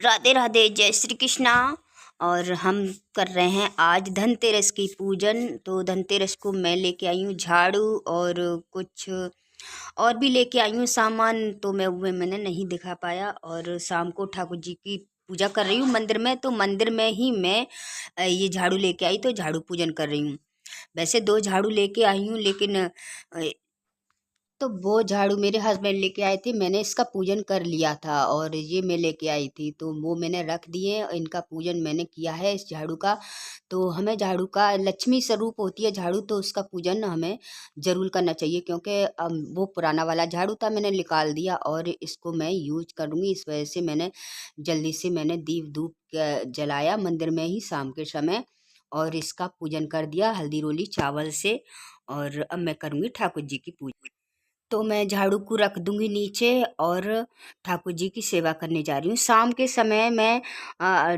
राधे राधे, जय श्री कृष्णा। और हम कर रहे हैं आज धनतेरस की पूजन। तो धनतेरस को मैं लेके आई हूँ झाड़ू और कुछ और भी लेके आई हूँ सामान। तो मैंने नहीं दिखा पाया। और शाम को ठाकुर जी की पूजा कर रही हूँ मंदिर में। तो मंदिर में ही मैं ये झाड़ू लेके आई, तो झाड़ू पूजन कर रही हूँ। वैसे दो झाड़ू लेके आई हूँ, लेकिन तो वो झाड़ू मेरे हस्बैंड लेके आए थे। मैंने इसका पूजन कर लिया था और ये मैं लेके आई थी, तो वो मैंने रख दिए। इनका पूजन मैंने किया है इस झाड़ू का। तो हमें झाड़ू का लक्ष्मी स्वरूप होती है झाड़ू, तो उसका पूजन हमें ज़रूर करना चाहिए। क्योंकि वो पुराना वाला झाड़ू था, मैंने निकाल दिया और इसको मैं यूज करूँगी। इस वजह से मैंने जल्दी से दीप धूप जलाया मंदिर में ही शाम के समय, और इसका पूजन कर दिया हल्दी रोली चावल से। और अब मैं करूँगी ठाकुर जी की पूजा। तो मैं झाड़ू को रख दूंगी नीचे और ठाकुर जी की सेवा करने जा रही हूँ। शाम के समय मैं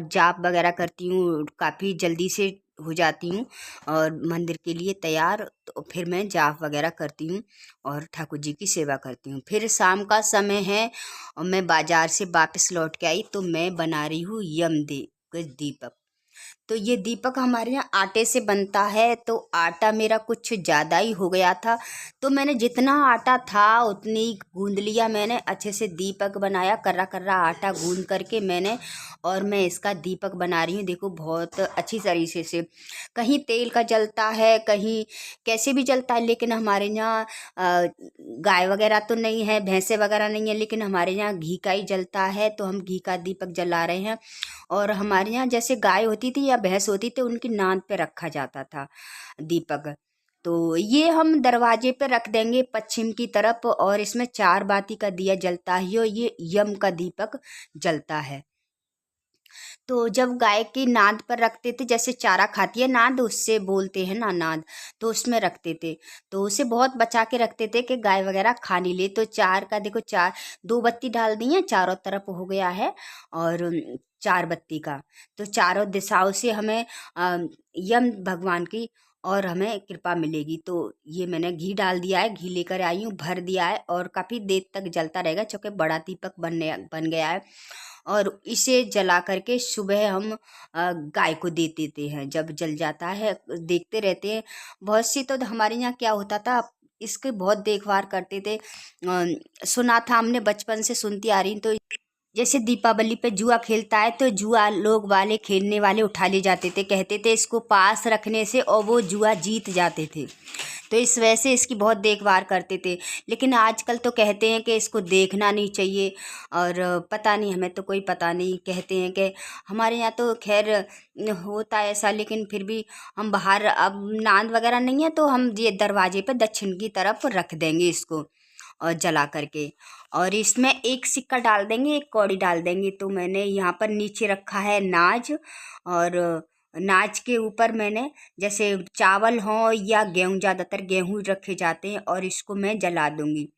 जाप वगैरह करती हूँ, काफ़ी जल्दी से हो जाती हूँ और मंदिर के लिए तैयार। तो फिर मैं जाप वगैरह करती हूँ और ठाकुर जी की सेवा करती हूँ। फिर शाम का समय है और मैं बाजार से वापस लौट के आई, तो मैं बना रही हूँ दीपक। तो ये दीपक हमारे यहाँ आटे से बनता है। तो आटा मेरा कुछ ज़्यादा ही हो गया था, तो मैंने जितना आटा था उतनी ही गूंद लिया। मैंने अच्छे से दीपक बनाया, कर्रा कर्रा आटा गूंद करके मैंने। और मैं इसका दीपक बना रही हूँ, देखो बहुत अच्छी तरीके से। कहीं तेल का जलता है, कहीं कैसे भी जलता है, लेकिन हमारे यहाँ गाय वगैरह तो नहीं है, भैंसे वगैरह नहीं है, लेकिन हमारे यहाँ घी का ही जलता है। तो हम घी का दीपक जला रहे हैं। और हमारे यहाँ जैसे गाय होती थी या भैंस होती थी, उनकी नाद पे रखा जाता था दीपक। तो ये हम दरवाजे पे रख देंगे पश्चिम की तरफ, और इसमें 4 बाती का दिया जलता है और ये यम का दीपक जलता है। तो जब गाय की नाद पर रखते थे, जैसे चारा खाती है नाद, उससे बोलते हैं ना नाद, तो उसमें रखते थे। तो उसे बहुत बचा के रखते थे कि गाय वगैरह खा नहीं ले। तो चार का देखो, चार 2 बत्ती डाल दी है, चारों तरफ हो गया है। और 4 बत्ती का, तो चारों दिशाओं से हमें यम भगवान की और हमें कृपा मिलेगी। तो ये मैंने घी डाल दिया है, घी लेकर आई हूँ, भर दिया है और काफ़ी देर तक जलता रहेगा, क्योंकि बड़ा दीपक बन गया है। और इसे जला करके सुबह हम गाय को दे देते हैं। जब जल जाता है देखते रहते हैं। बहुत सी तो हमारे यहाँ क्या होता था, इसके बहुत देखभाल करते थे। सुना था हमने, बचपन से सुनती आ रही हूँ। तो जैसे दीपावली पे जुआ खेलता है, तो जुआ लोग वाले खेलने वाले उठा ले जाते थे, कहते थे इसको पास रखने से, और वो जुआ जीत जाते थे। तो इस वजह से इसकी बहुत देखभाल करते थे। लेकिन आजकल तो कहते हैं कि इसको देखना नहीं चाहिए। और पता नहीं, हमें तो कोई पता नहीं। कहते हैं कि हमारे यहाँ तो खैर होता है ऐसा, लेकिन फिर भी हम बाहर, अब नाद वगैरह नहीं है, तो हम ये दरवाजे पर दक्षिण की तरफ रख देंगे इसको और जला करके। और इसमें एक सिक्का डाल देंगे, एक कौड़ी डाल देंगे। तो मैंने यहाँ पर नीचे रखा है नाज, और नाच के ऊपर मैंने जैसे चावल हों या गेहूँ, ज़्यादातर गेहूँ रखे जाते हैं, और इसको मैं जला दूंगी।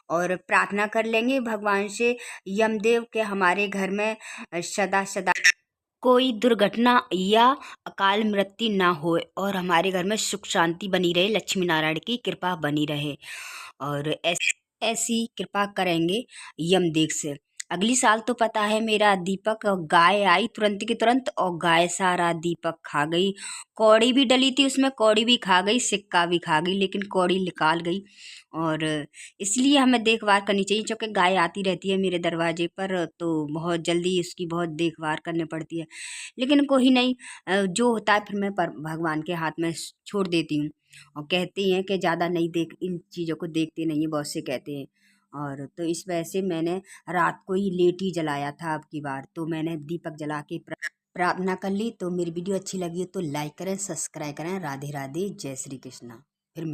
और प्रार्थना कर लेंगे भगवान से, यमदेव के हमारे घर में सदा सदा कोई दुर्घटना या अकाल मृत्यु ना हो, और हमारे घर में सुख शांति बनी रहे, लक्ष्मी नारायण की कृपा बनी रहे। और ऐसी कृपा करेंगे यमदेव से। अगली साल तो पता है मेरा दीपक, गाय आई तुरंत की तुरंत और गाय सारा दीपक खा गई। कौड़ी भी डली थी उसमें, कौड़ी भी खा गई, सिक्का भी खा गई, लेकिन कौड़ी निकाल गई। और इसलिए हमें देखभाल करनी चाहिए, क्योंकि गाय आती रहती है मेरे दरवाजे पर, तो बहुत जल्दी उसकी बहुत देखभाल करनी पड़ती है। लेकिन कोई नहीं, जो होता है फिर मैं भगवान के हाथ में छोड़ देती हूँ। और कहते हैं कि ज़्यादा नहीं देख, इन चीज़ों को देखते नहीं है, बहुत से कहते हैं। और तो इस वजह से मैंने रात को ही लेट ही जलाया था अब की बार। तो मैंने दीपक जला के प्रार्थना कर ली। तो मेरी वीडियो अच्छी लगी हो तो लाइक करें, सब्सक्राइब करें। राधे राधे, जय श्री कृष्णा।